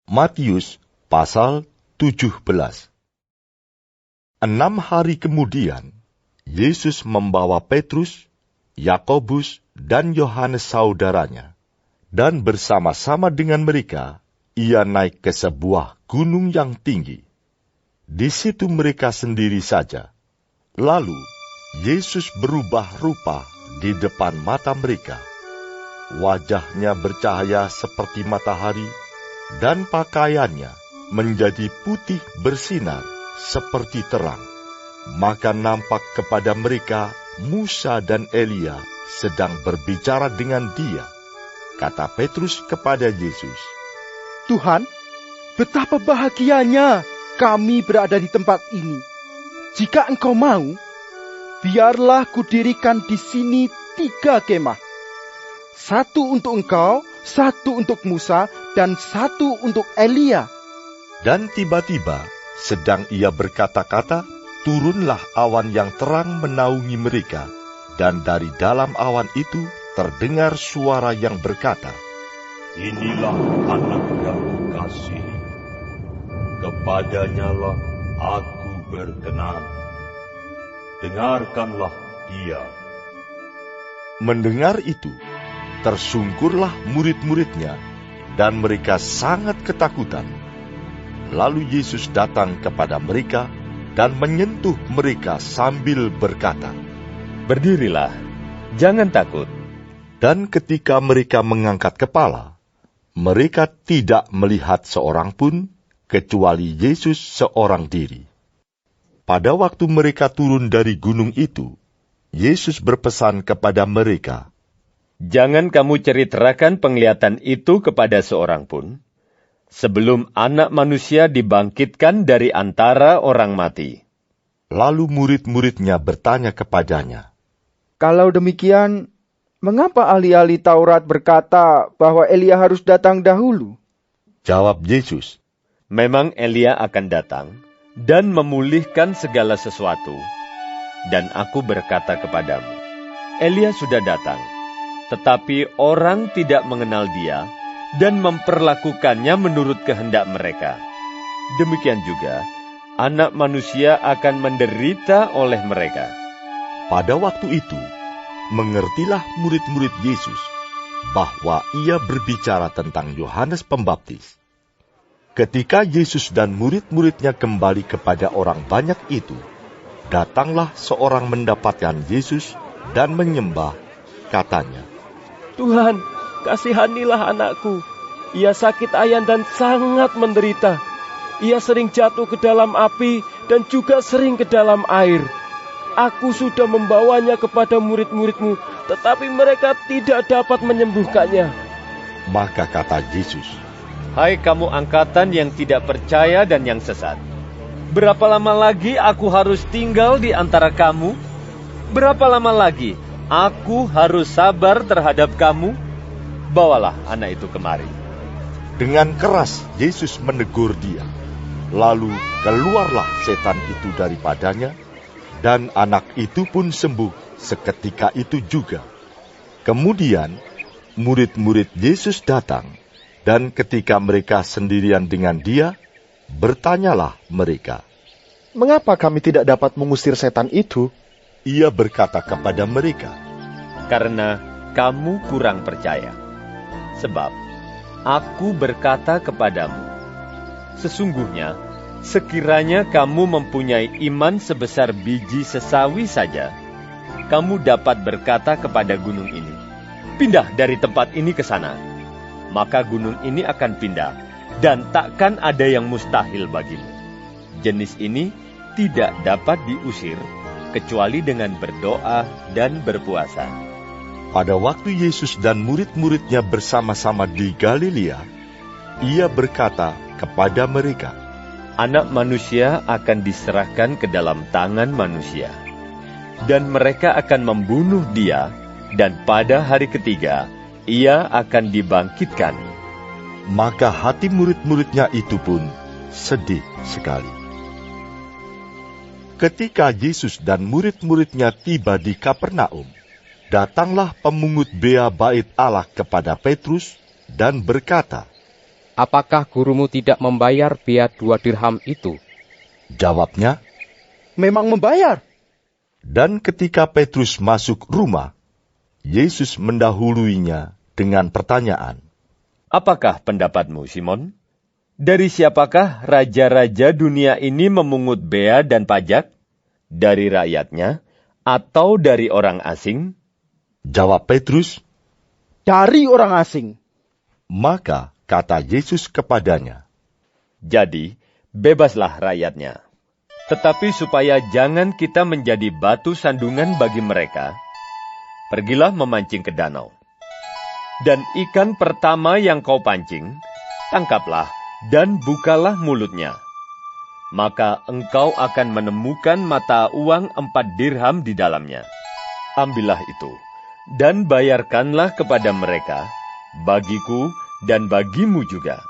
Matius pasal 17. 6 hari kemudian, Yesus membawa Petrus, Yakobus, dan Yohanes saudaranya, dan bersama-sama dengan mereka, ia naik ke sebuah gunung yang tinggi. Di situ mereka sendiri saja. Lalu, Yesus berubah rupa di depan mata mereka. Wajahnya bercahaya seperti matahari, dan pakaiannya menjadi putih bersinar seperti terang. Maka nampak kepada mereka Musa dan Elia sedang berbicara dengan dia. Kata Petrus kepada Yesus, "Tuhan, betapa bahagianya kami berada di tempat ini. Jika Engkau mau, biarlah kudirikan di sini 3 kemah. 1 untuk Engkau, 1 untuk Musa, dan 1 untuk Elia." Dan tiba-tiba, sedang ia berkata-kata, turunlah awan yang terang menaungi mereka, dan dari dalam awan itu terdengar suara yang berkata, "Inilah anak yang kukasihi, kepadanyalah aku berkenan. Dengarkanlah dia." Mendengar itu, tersungkurlah murid-muridnya, dan mereka sangat ketakutan. Lalu Yesus datang kepada mereka dan menyentuh mereka sambil berkata, "Berdirilah, jangan takut." Dan ketika mereka mengangkat kepala, mereka tidak melihat seorang pun, kecuali Yesus seorang diri. Pada waktu mereka turun dari gunung itu, Yesus berpesan kepada mereka, "Jangan kamu ceritakan penglihatan itu kepada seorang pun, sebelum Anak Manusia dibangkitkan dari antara orang mati." Lalu murid-muridnya bertanya kepadanya, "Kalau demikian, mengapa ahli-ahli Taurat berkata bahwa Elia harus datang dahulu?" Jawab Yesus, Memang Elia akan datang dan memulihkan segala sesuatu. Dan aku berkata kepadamu, Elia sudah datang, tetapi orang tidak mengenal dia dan memperlakukannya menurut kehendak mereka. Demikian juga, Anak Manusia akan menderita oleh mereka. Pada waktu itu, mengertilah murid-murid Yesus bahwa ia berbicara tentang Yohanes Pembaptis. Ketika Yesus dan murid-muridnya kembali kepada orang banyak itu, datanglah seorang mendapatkan Yesus dan menyembah, katanya, "Tuhan, kasihanilah anakku. Ia sakit ayan dan sangat menderita. Ia sering jatuh ke dalam api dan juga sering ke dalam air. Aku sudah membawanya kepada murid-murid-Mu, tetapi mereka tidak dapat menyembuhkannya." Maka kata Yesus, Hai kamu angkatan yang tidak percaya dan yang sesat. Berapa lama lagi aku harus tinggal di antara kamu? Berapa lama lagi aku harus sabar terhadap kamu? Bawalah anak itu kemari. Dengan keras Yesus menegur dia. Lalu keluarlah setan itu daripadanya, dan anak itu pun sembuh seketika itu juga. Kemudian murid-murid Yesus datang, dan ketika mereka sendirian dengan dia, bertanyalah mereka, "Mengapa kami tidak dapat mengusir setan itu?" Ia berkata kepada mereka, Karena kamu kurang percaya. Sebab aku berkata kepadamu, sesungguhnya sekiranya kamu mempunyai iman sebesar biji sesawi saja, kamu dapat berkata kepada gunung ini, "Pindah dari tempat ini ke sana." Maka gunung ini akan pindah, dan takkan ada yang mustahil bagimu. Jenis ini tidak dapat diusir, kecuali dengan berdoa dan berpuasa. Pada waktu Yesus dan murid-muridnya bersama-sama di Galilea, ia berkata kepada mereka, Anak Manusia akan diserahkan ke dalam tangan manusia, dan mereka akan membunuh dia, dan pada hari ketiga, ia akan dibangkitkan. Maka hati murid-muridnya itu pun sedih sekali. Ketika Yesus dan murid-muridnya tiba di Kapernaum, datanglah pemungut bea bait Allah kepada Petrus dan berkata, apakah gurumu tidak membayar bea 2 dirham itu? Jawabnya, Memang membayar. dan ketika Petrus masuk rumah, Yesus mendahuluinya dengan pertanyaan. Apakah pendapatmu, Simon? Dari siapakah raja-raja dunia ini memungut bea dan pajak? Dari rakyatnya atau dari orang asing? Jawab Petrus, Dari orang asing. maka kata Yesus kepadanya, Jadi, bebaslah rakyatnya. Tetapi supaya jangan kita menjadi batu sandungan bagi mereka, pergilah memancing ke danau. Dan ikan pertama yang kau pancing, tangkaplah dan bukalah mulutnya. Maka engkau akan menemukan mata uang 4 dirham di dalamnya. Ambillah itu, dan bayarkanlah kepada mereka, bagiku dan bagimu juga.